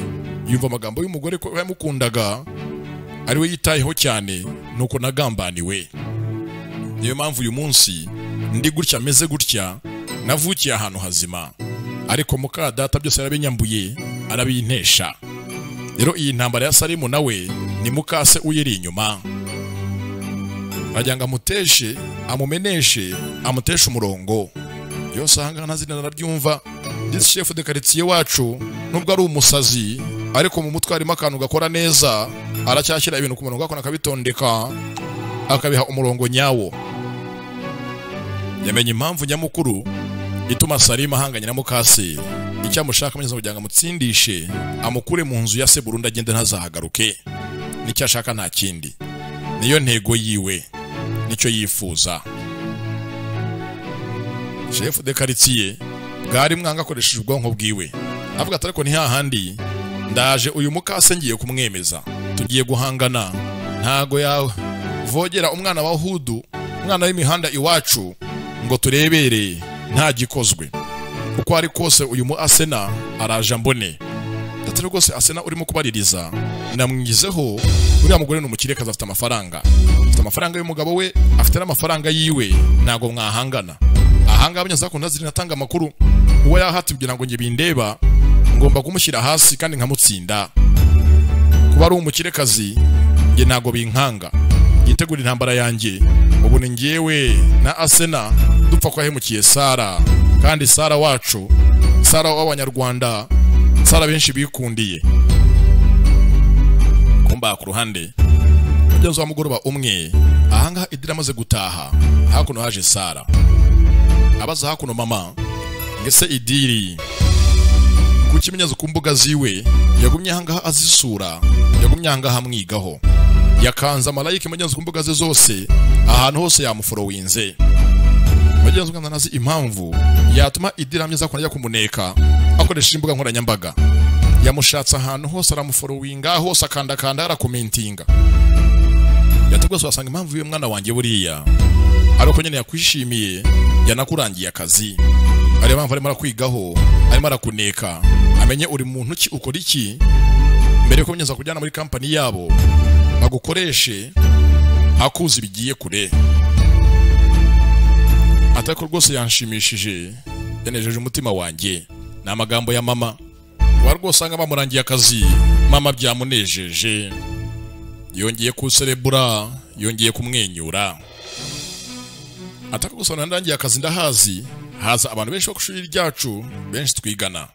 Yumva amagambo y'umugore ko yamukundaga ariwe yitayeho cyane, nuko nagambaniwe. Niyo mpamvu uyu munsi ndi gutya meze gutya, navukiye ahantu hazima, ariko muka data byose yarabinyambuye arabintesha. Rero iyi ntambara ya Salimu nawe ni mukase uyiri inyuma, ajyanga amuteshe, amumeneshe, amuteshe umurongo. Yose ahangana nazina narabyumva. This chef de quartier wacu nubwo ari umusazi, ariko mu mutwe harimo akantu gakora neza, aracyashyira ibintu ku murongo akona akabitondeka, akabiha umurongo nyawo. Yamenye impamvu nyamukuru ituma Salimu ahanganye na mukase, icyamushaka ameze kugira ngo amutsindishe, amukure mu nzu ya se burundu agende ntazahagaruke. Nicyo ashaka nta kindi, niyo ntego yiwe, nicyo yifuza. Chef de quartier bwari mwanga akoresheje ubwonko bwiwe, avuga ati ariko ni hahandi ndaje uyu mukase ngiye kumwemeza, tugiye guhangana, ntago yawe vogera umwana wa Hudu, umwana w'imihanda iwacu ngo turebere nta gikozwe. Uko ari kose uyu mu Asena araje mbone. Datero rwose Asena urimo kubaririza, namwizeho uriya mugore n'umukire kaza afite amafaranga, afite amafaranga y'umugabo we, afite n'amafaranga yiwe, ntago mwahangana. Ahanga abanyaza ko Nazirina atanga amakuru, uwo yahatubwira ngo nge bindeba ngomba kumushyira hasi kandi nkamutsinda. Kuba ari umukirekazi nge ntago binkanga, yitegura intambara yanjye. Ubu ni ngewe na Asena dupfa kwa hemukiye Sara, kandi Sara wacu, Sara w'abanyarwanda, Sara benshi bikundiye. Kumba ku ruhande mugenzi wa mugoroba umwe, ahanga Idiri amaze gutaha, hakuno haje Sara. Abaza hakuno mama, ngese Idiri kukimenyeza ku mbuga ziwe yagumye hangaha azisura yagumye hangaha amwigaho yakanza malayika imenyeza ku mbuga ze zose ahantu hose yamuforowinze mugenzi wanjye nazi impamvu yatuma idiramye za kujya kumuneka akoresha imbuga nkoranyambaga yamushatse ahantu hose aramuforowinga hose akandakanda arakomentinga yatubwose wasanga impamvu uyu mwana wanjye buriya ariko nyene yakwishimiye yanakurangiye akazi ari mpamvu arimo arakwigaho arimo arakuneka amenye uri muntu ki ukora iki mbere ko nyeza kujyana muri company yabo bagukoreshe akuzi bigiye kure atako rwose yanshimishije yanejeje umutima wanjye na amagambo ya mama warwosanga bamurangiye akazi mama byamunejeje yongeye kuserebura yongeye kumwenyura atako gusona ndangiye akazi ndahazi haza abantu benshi bakushuri ryacu benshi twigana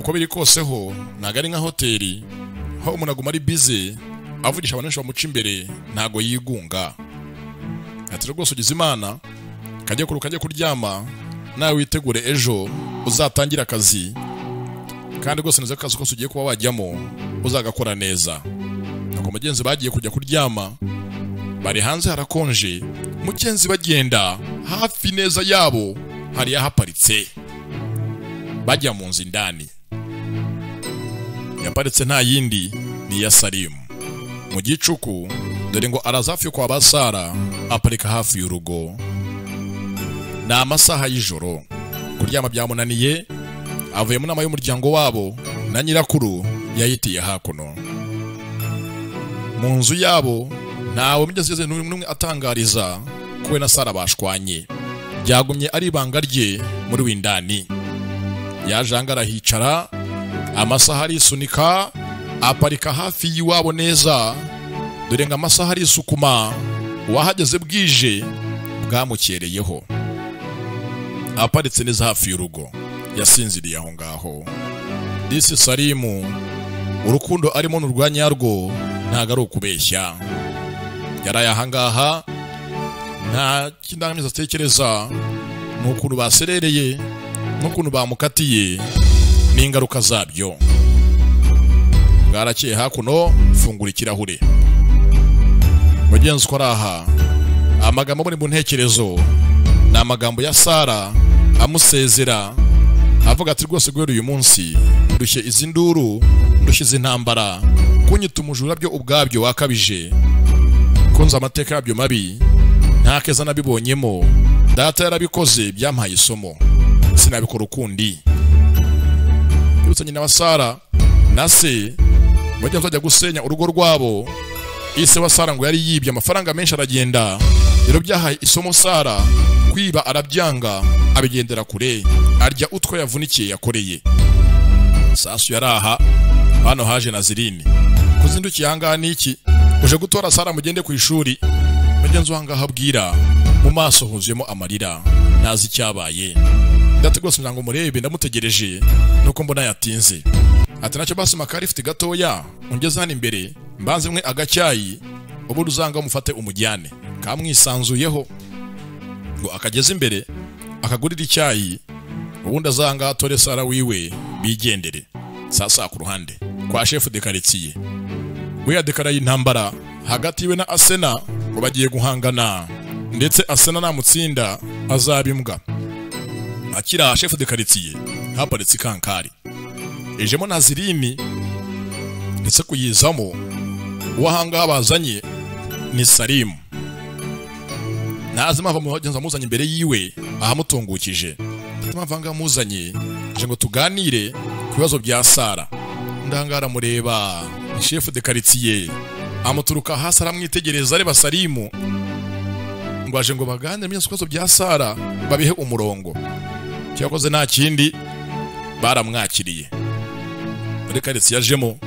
uko biri kose ho nagari nka hoteli ho umuntu aguma ari busy avugisha abantu benshi bamuca imbere ntago yigunga ati rwose ugize imana kajye kuryama nawe witegure ejo uzatangira akazi kandi rwose neza akazi kose ugiye kuba wajyamo uzagakora neza nako mugenzi bagiye kujya kuryama bari hanze harakonje mugenzi bagenda hafi neza yabo hari yahaparitse bajya mu nzu indani yaparitse nta yindi ni ya Salimu mu gicuku dore ngo arazafi kwa basara aparika hafi y'urugo na amasaha y'ijoro kuryama byamunaniye avuye mu nama y'umuryango wabo na nyirakuru yayitiye hakuno mu nzu yabo ntawe mugeze n'umwe atangariza kuwe na Sara bashwanye byagumye ari ibanga rye muri windani yajanga arahicara amasaha arisunika aparika hafi y'iwabo neza dore ngo amasaha arisukuma wahageze bwije bwamukereyeho aparitse neza hafi y'urugo yasinziriye aho ngaho disi Salimu urukundo arimo n'urwanya rwo ntago ari ukubeshya yaraye ahangaha nta kindangamiza atekereza n'ukuntu baserereye n'ukuntu bamukatiye n'ingaruka zabyo bwarakeye hakuno fungura ikirahure mugenzi ko araha amagambo muri mu ntekerezo ni amagambo ya Sara amusezera avuga ati rwose guhera uyu munsi ndushye izi nduru ndushyize intambara kunyita umujura byo ubwabyo wakabije kunza amateka yabyo mabi nta keza nabibonyemo data yarabikoze byampaye isomo sinabikora ukundi yutse nyina wa Sara na se bajya kujya gusenya urugo rwabo ise wa Sara ngo yari yibye amafaranga menshi aragenda rero byahaye isomo Sara kwiba arabyanga abigendera kure arya utwo yavunikiye yakoreye sasu yaraha hano haje na Zirini kuzindukiye hangaha niki uje gutora Sara mugende ku ishuri mugenzi wanga habwira mu maso huzuyemo amarira nazi cyabaye ndategose ngo murebe ndamutegereje nuko mbona yatinze ati nacyo basi makarifite gatoya ungeze hano imbere mbanze mwe agacyayi ubu ruzanga mufate umujyane kamwisanzuyeho ngo akageze imbere akagurira icyayi ubundi azanga atore Sara wiwe bigendere sasa ku ruhande kwa chef de quartier we yadekaraye intambara hagati yiwe na Asena ngo bagiye guhangana ndetse Asena namutsinda azabimbwa akira chef de quartier haparitse kankari ejemo na Zirini ndetse kuyizamo wahanga bazanye ni Salimu nazima ava mugenza muzanye imbere yiwe ahamutungukije tumavanga muzanye je ngo tuganire kubibazo bya Sara ndangara mureba chef de quartier amuturuka hasi aramwitegereza areba Salimu ngo aje ngo baganire mu bibazo bya Sara babihe umurongo cyakoze nta kindi baramwakiriye muri quartier yajemo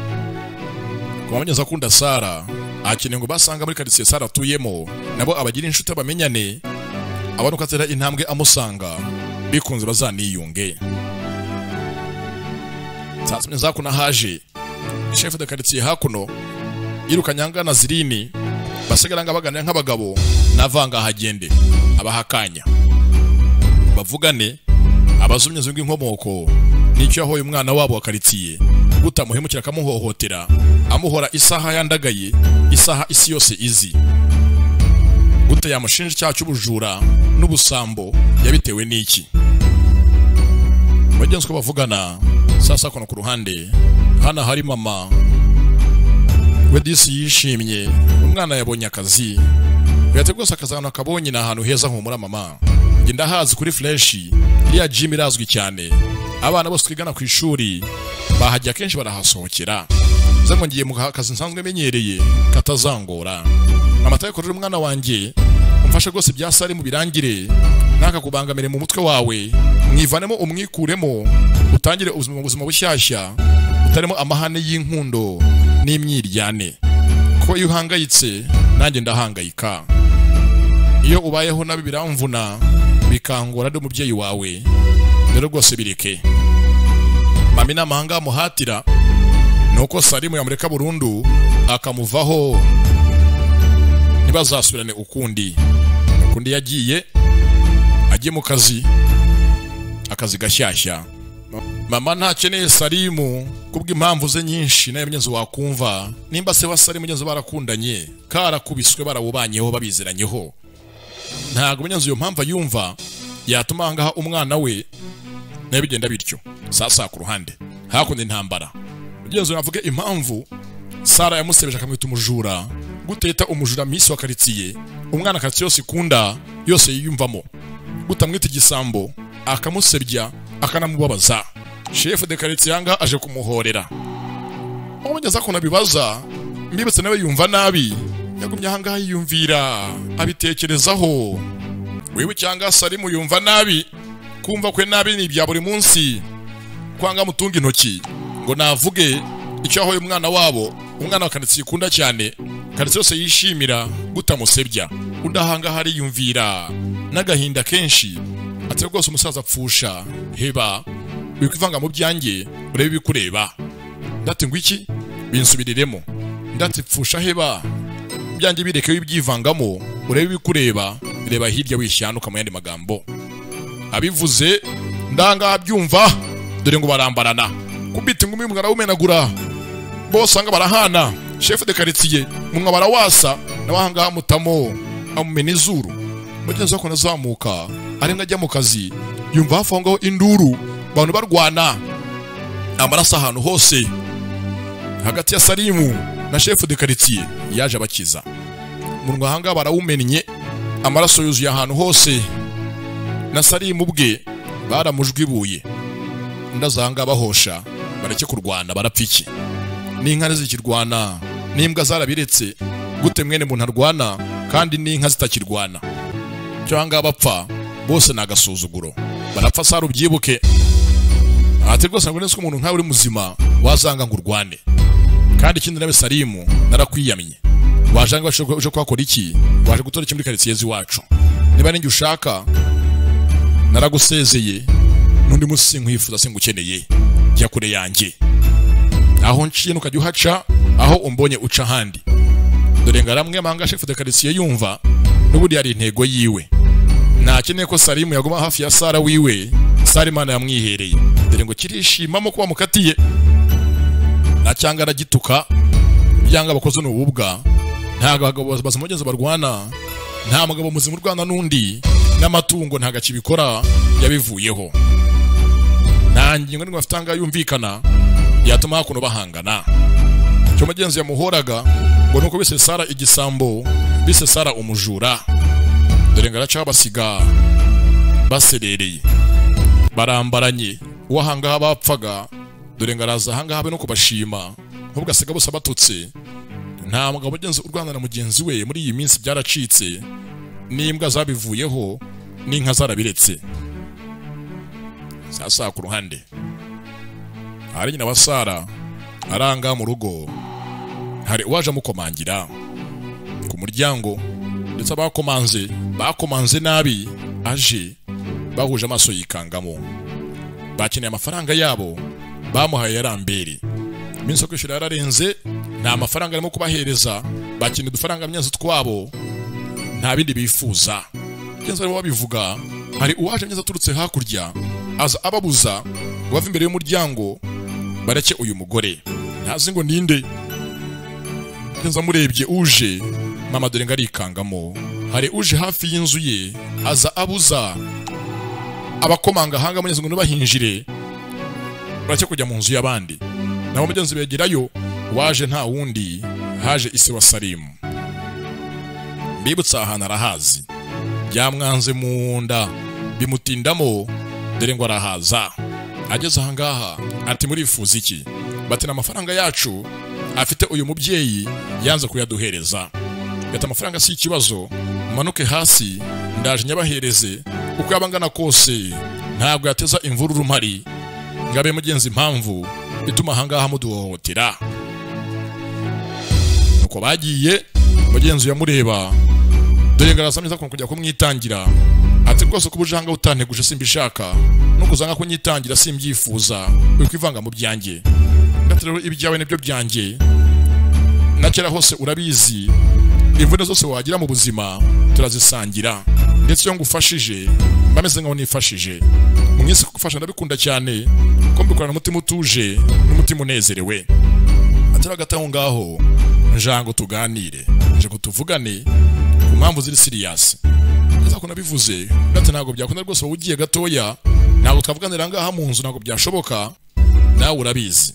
kumanyeza kunda Sara akine ngo basanga muri quartier Sara tuyemo nabo abagira inshuti bamenyane abanuka atera intambwe amusanga bikunze bazaniyunge sasa nza kuna haje chef de quartier hakuno irukanyanga na Zirini basigaranga baganira nk'abagabo navanga hagende abahakanya bavugane abazumye zungi inkomoko nicyo yahoye umwana wabo wa karitsiye gutamuhemukira akamuhohotera amuhora isaha yandagaye isaha isi yose izi gute yamushinja icyaha cy'ubujura n'ubusambo yabitewe n'iki bagenzi ko bavugana sasa kono ku ruhande hana hari mama we disi yishimye umwana yabonye akazi yate rwose akazana akabonye na ahantu heza humura mama ngenda hazi kuri flash iriya gym irazwi cyane abana bose twigana ku ishuri bahajya kenshi barahasohokera zango ngiye mu kazi nsanzwe menyereye katazangora amataye korera umwana wanjye umfashe rwose byasari mu birangire naka kubangamire mu mutwe wawe mwivanemo umwikuremo utangire ubuzima bushyashya utarimo amahane y'inkundo n'imyiryane ko iyo uhangayitse nanjye ndahangayika iyo ubayeho nabi biramvuna bikangora ndi umubyeyi wawe rero rwose bireke mami n'amahanga muhatira nuko Salimu yamureka burundu akamuvaho ntibazasubirane ukundi yagiye agiye mu kazi gashyashya mama ntakeneye Salimu kubw'impamvu ze nyinshi naye mwenyezo wakumva nimba se wa Salimu nyenzo barakundanye karakubiswe barawubanyeho babizeranyeho ntago mwenyezo iyo mpamvu yumva yatuma hangaha umwana we naye bigenda bityo sasa ku ruhande hakundi intambara mwenyezo navuge impamvu Sara yamusebeje akamwita umujura guteta umujura misi wa karitsiye umwana karitsiye yose ikunda yose yiyumvamo gutamwita igisambo akamusebya akanamubabaza chef de karitsiye yanga aje kumuhorera umugeza ko nabibaza mbibetse nawe yumva nabi yagumye hanga yiyumvira abitekerezaho wewe cyanga Salimu yumva nabi kumva kwe nabi ni bya buri munsi kwanga mutunga intoki ngo navuge icyo aho umwana wabo umwana wa karitsiye ikunda cyane karitsiye yose yishimira gutamusebya udahanga hari yumvira n'agahinda kenshi ati rwose umusaza apfusha heba bikwivanga mu byanjye urebe bikureba ndati ngo iki binsubiriremo ndati pfusha heba byanjye bireke bibyivangamo urebe bikureba bireba hirya wishyanuka mu yandi magambo abivuze ndanga byumva dore ngo barambarana kubita ingumi mu ngarawumenagura bose anga barahana chef de karitsiye mumwa barawasa nabahanga mutamo amumena izuru mugeze ko nazamuka ari ngajya mu kazi yumva hafongaho induru bantu barwana amarasa ahantu hose hagati ya Salimu na chef de karitsiye yaje abakiza munwa hanga barawumennye amaraso yuzuye ahantu hose na Salimu bwe baramujwibuye ndazanga bahosha bareke kurwana barapfiki n'inka zikirwana n'imbwa zarabiretse gute mwene muntu arwana kandi n'inka zitakirwana cyangwa bapfa bose nagasuzuguro barapfa Sara ubyibuke ati rwose ngo nese umuntu nkawe uri muzima wazanga ngo urwane kandi ikindi nabe Salimu narakwiyamye wajanga uje kwakora iki waje gutora iki muri karitsiye ziwacu niba ninjye ushaka naragusezeye nundi musi nkwifuza singukeneye jya kure yanjye aho nciye nukajya uhaca aho umbonye uca handi dore ngaramwe manga chef de karitsiye yumva n'ubudi yari intego yiwe nakeneye ko Salimu yaguma hafi ya Sara wiwe Salimana yamwihereye dore ngo kirishimamo kuba mukatiye nacyanga aragituka byanga bakoze n'ububwa ntago bagabo bazamugeze barwana nta mugabo muzima urwana nundi n'amatungo ntaga kibikora yabivuyeho nanjye ngo ngafitanga yumvikana yatuma hakuno bahangana cyo mugenzi yamuhoraga ngo nuko bise Sara igisambo bise Sara umujura dore ngaracha basiga baserereye barambaranye wahanga bapfaga dore ngaraza hanga habe no kubashima ahubwo asiga bose abatutse nta mugabo mugenzi urwana na mugenzi we muri iyi minsi byaracitse n'imbwa zabivuyeho n'inka zarabiretse sasa ku ruhande hari nyina wa Sara aranga mu rugo hari waje mukomangira ku muryango ndetse bakomanze nabi aje bahuje amaso yikangamo bakeneye amafaranga yabo bamuhaye yarambere iminsi yo kwishyura yararenze nta mafaranga arimo kubahereza bakeneye udufaranga myanzu twabo nta bindi bifuza kenzo babivuga hari uwaje myanzu aturutse hakurya aza ababuza bava imbere y'umuryango bareke uyu mugore. Ntazi ngo ninde. Nza murebye uje, mama dore ngarikangamo. Hari uje hafi y'inzu ye aza abuza abakomanga hanga munyezo ngo bahinjire bareke kujya mu nzu y'abandi. Nabo mugenzi begerayo waje nta wundi, haje ise wa Salimu. Bibutsa ahantu arahazi, byamwanze mu nda bimutindamo, dore ngo arahaza. Ageze ahangaha ati murifuza iki? Bati n'amafaranga yacu afite uyu mubyeyi yanze kuyaduhereza. Gata amafaranga si ikibazo, manuke hasi ndaje nyabahereze, uko yabangana kose ntabwo yateza imvururu mpari ngabe mugenzi impamvu ituma ahangaha muduhohotera. Nuko bagiye mugenzi yamureba, dore ngarasamye zakon kujya kumwitangira. Ati rwose kubujanga utanteguje simbishaka, nukuzanga ko nyitangira simbyifuza, ukwivanga mu byanjye. Ngatero ibyawe nibyo byanjye, nakera hose urabizi, imvune zose wagira mu buzima turazisangira, ndetse yo ngufashije bameze nkaho nifashije. Mwese kugufasha ndabikunda cyane, ko mbikorana umutima utuje n'umutima unezerewe. Atera gataho ngaho njango tuganire, nje kutuvugane ku mpamvu ziri serious. Nza ko nabivuze gate ntago byakunda rwose ugiye gatoya, ntago twavuganira ngaha mu nzu, ntago byashoboka. Nawe urabizi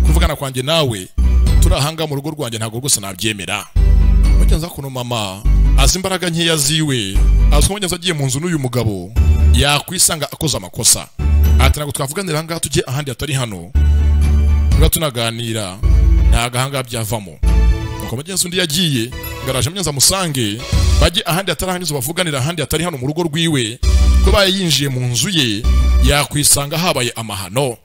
kuvugana kwanjye nawe turahanga mu rugo rwanjye ntago rwose nabyemera. Mugenza kuno mama azi imbaraga nkeya ziwe, azko mugenza agiye mu nzu n'uyu mugabo yakwisanga akoze amakosa. Ati ntago twavuganira ngaha tujye ahandi atari hano, ngo tunaganira ntago ahanga byavamo. Nuko mugenzi undi yagiye garaje mugenza musange bajye ahandi atarahangiza bavuganira ahandi atari hano mu rugo rwiwe, ko baye yinjiye mu nzu ye yakwisanga habaye amahano.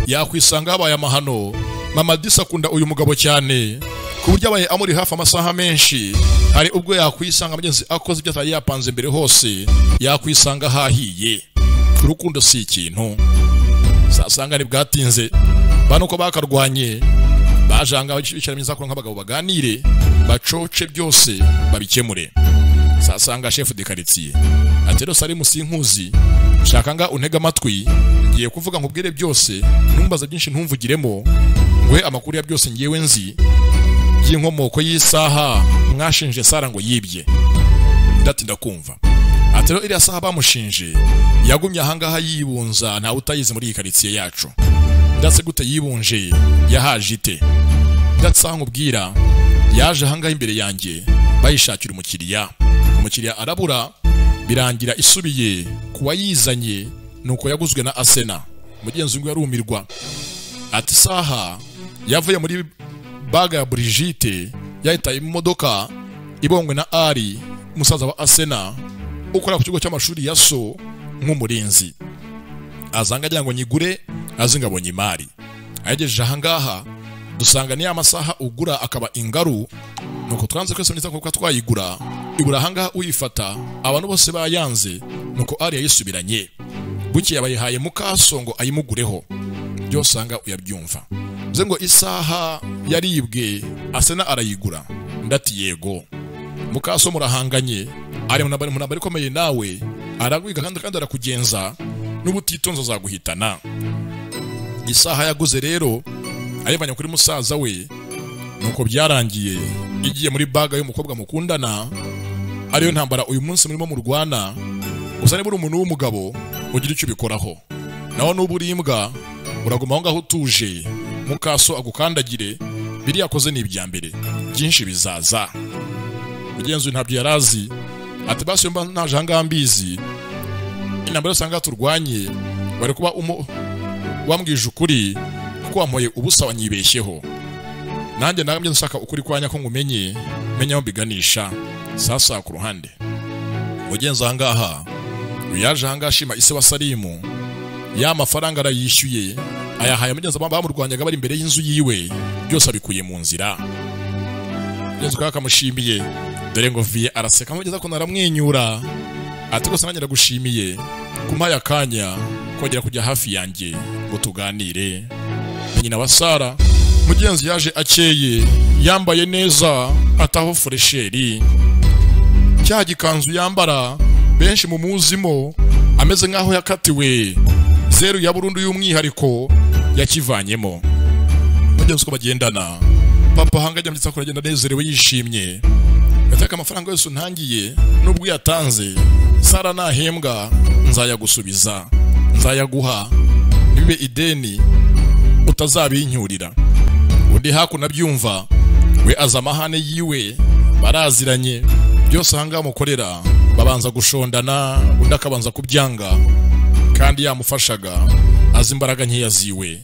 Yakwisanga habaye amahano. Mama Disa akunda uyu mugabo cyane ku buryo abaye amuri hafi amasaha menshi. Hari ubwo yakwisanga mugenzi akoze ibyo atari yapanze mbere hose, yakwisanga hahiye. Urukundo si ikintu. Sasanga ni bwatinze banuko bakarwanye, bajanga bicara myiza ko nk'abagabo baganire bacoce byose babikemure. Sasanga chef de quartier atero Salimu sinkuzi, shaka nga untega amatwi ngiye kuvuga nkubwire byose, numbaza byinshi ntumvugiremo, ngwe amakuru ya byose ngiyewe nzi y'inkomoko y'isaha mwashinje Sara ngo yibye. Ndati ndakumva. Atero iri saha bamushinje yagumye ahangaha yibunza, nta utayize muri quartier yacu. Ndatse gute yibunje yahaje ite? Ndatsa nkubwira yaje ahangaha imbere yanjye bayishakira umukiriya. Umukiriya arabura birangira isubiye kuwa yizanye, nuko yaguzwe na Asena. Mugenzi ngo yarumirwa. Ati saha yavuye muri baga ya Brigitte yahitaye mu modoka ibongwe na Ari musaza wa Asena ukora ku kigo cy'amashuri ya so nk'umurinzi. Azanga ajya ngo nyigure azingabonye imari. Ayegeje ahangaha dusanga ni amasaha ugura akaba ingaru, nuko twanze kwese neza kuko twayigura ibura ahangaha uyifata abantu bose bayanze, nuko Ari yayisubiranye. Buki yabayihaye mukaso ngo ayimugureho. Byose anga uyabyumva. Nze ngo isaha yaribwe Asena arayigura. Ndati yego. Mukaso murahanganye, ari munabari komeye nawe aragwiga kandi arakugenza n'ubutitonzo zaguhitana. Isaha yaguze rero ayivanye kuri musaza we, nuko byarangiye igiye muri baga y'umukobwa mukundana. Ariyo ntambara uyu munsi murimo mu Rwanda. Gusa niba uri umuntu w'umugabo ugira icyo bikoraho, naho n'uburi imbwa uraguma aho ngaho utuje, mukaso agukandagire. Biri yakoze ni ibya mbere, byinshi bizaza. Mugenzi ntabyo yarazi. Ati basi mba naje ahangaha mbizi intambara usanga turwanye bari kuba wambwije ukuri kuko wampoye ubusa wanyibeshyeho. Nanjye nagamye nshaka ukuri kwanya ko ngumenye menya mbiganisha. Sasa ku ruhande mugenzi ahangaha uyaje ahangaha shima ise wa Salimu ya mafaranga arayishyuye, ayahaye mugenzi bamurwanyaga bari imbere y'inzu yiwe, byose abikuye mu nzira. Mugenzi akamushimiye, dore ngo vie araseka mugeza ko naramwenyura. Ati ko sananyira gushimiye kumaya kanya kongera kujya hafi yanjye ngo tuganire. Nyina wa Sara mugenzi yaje akeye yambaye neza ataho fresheri, cya gikanzu yambara benshi mu muzimo ameze nkaho yakatiwe zeru ya burundu y'umwihariko yakivanyemo. Bagenzi ko bagendana, papa hangajya mbyitsa ko agenda nezerewe yishimye. Yataka amafaranga yose ntangiye nubwo yatanze, Sara nahembwa nzayagusubiza, nzayaguha bibe ideni utazabinyurira. Undi hakuna byumva we azamahane yiwe baraziranye, byose hanga mukorera babanza gushondana, undi akabanza kubyanga kandi yamufashaga azi imbaraga nkeya ziwe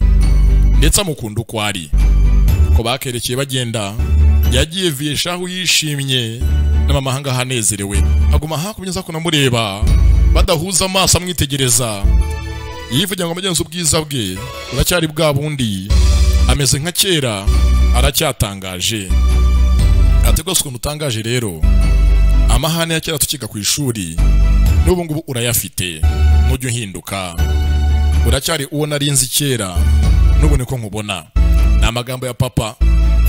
ndetse amukunda uko ari. Ko bakerekeye bagenda, yagiye Vieshahu yishimye n'amahanga hanezerewe, aguma hakumyeza ko namureba badahuza amaso amwitegereza. Yivugira ngo amagenzo ubwiza bwe uracyari bwa bundi, ameze nka kera, aracyatangaje. Ati rwose ukuntu utangaje rero, amahane ya kera tukiga ku ishuri n'ubu ngubu urayafite, ntujye uhinduka, uracyari uwo narinzi kera n'ubu niko nkubona. Ni amagambo ya papa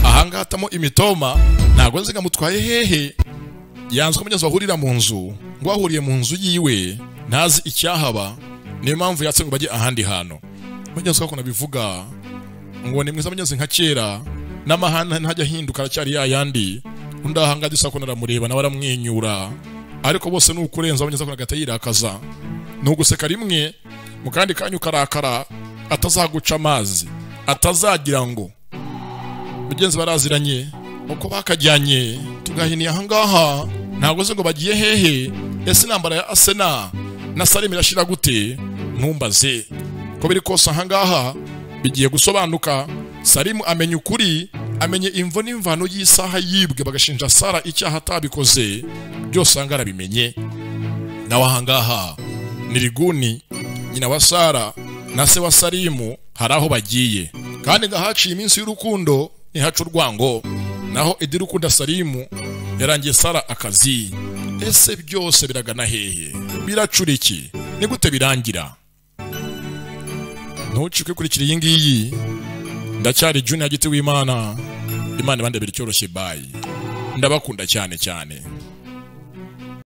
ahangatamo imitoma, ntabwo nzi ngamutwaye hehe. Yanzwe amagenzo bahurira mu nzu, ngo bahuriye mu nzu yiwe ntazi icyahaba, niyo mpamvu yatse ngo bajye ahandi hantu. Amagenzo ko nabivuga ngo ni mwiza amagenzo nka kera, n'amahane ntajya ahinduka, aracyari yayandi. Undi ahanga disa ko naramureba nawe aramwenyura, ariko bose nukurenza amagenzo ko nagata yirakaza, nuguseka rimwe mu kandi kanyu karakara, atazaguca amazi, atazagira ngo mugenzi baraziranye uko bakajyanye tugahiniye ahangaha. Ntabwo ze ngo bagiye hehe, ese nambara ya Arsenal na Salim irashira gute? Ntumbaze ko biri kose ahangaha bigiye gusobanuka. Salim amenye ukuri, amenye imvo n'imvano y'isaha yibwe bagashinja Sara icyaha atabikoze, byose angara bimenye. Nawe ahangaha Niriguni nyina wa Sara na se wa Salimu haraho bagiye, kandi ngahaciye iminsi y'urukundo nihaca urwango. Naho idirukunda Salimu yarangiye Sara akazi. Ese byose biragana hehe? Biracura iki? Ni gute birangira? Ntucike kurikira iyi ngiyi. Ndacyari Junior Giti w'Imana. Imana ibandebere cyoroshye. Bye. Ndabakunda cyane cyane.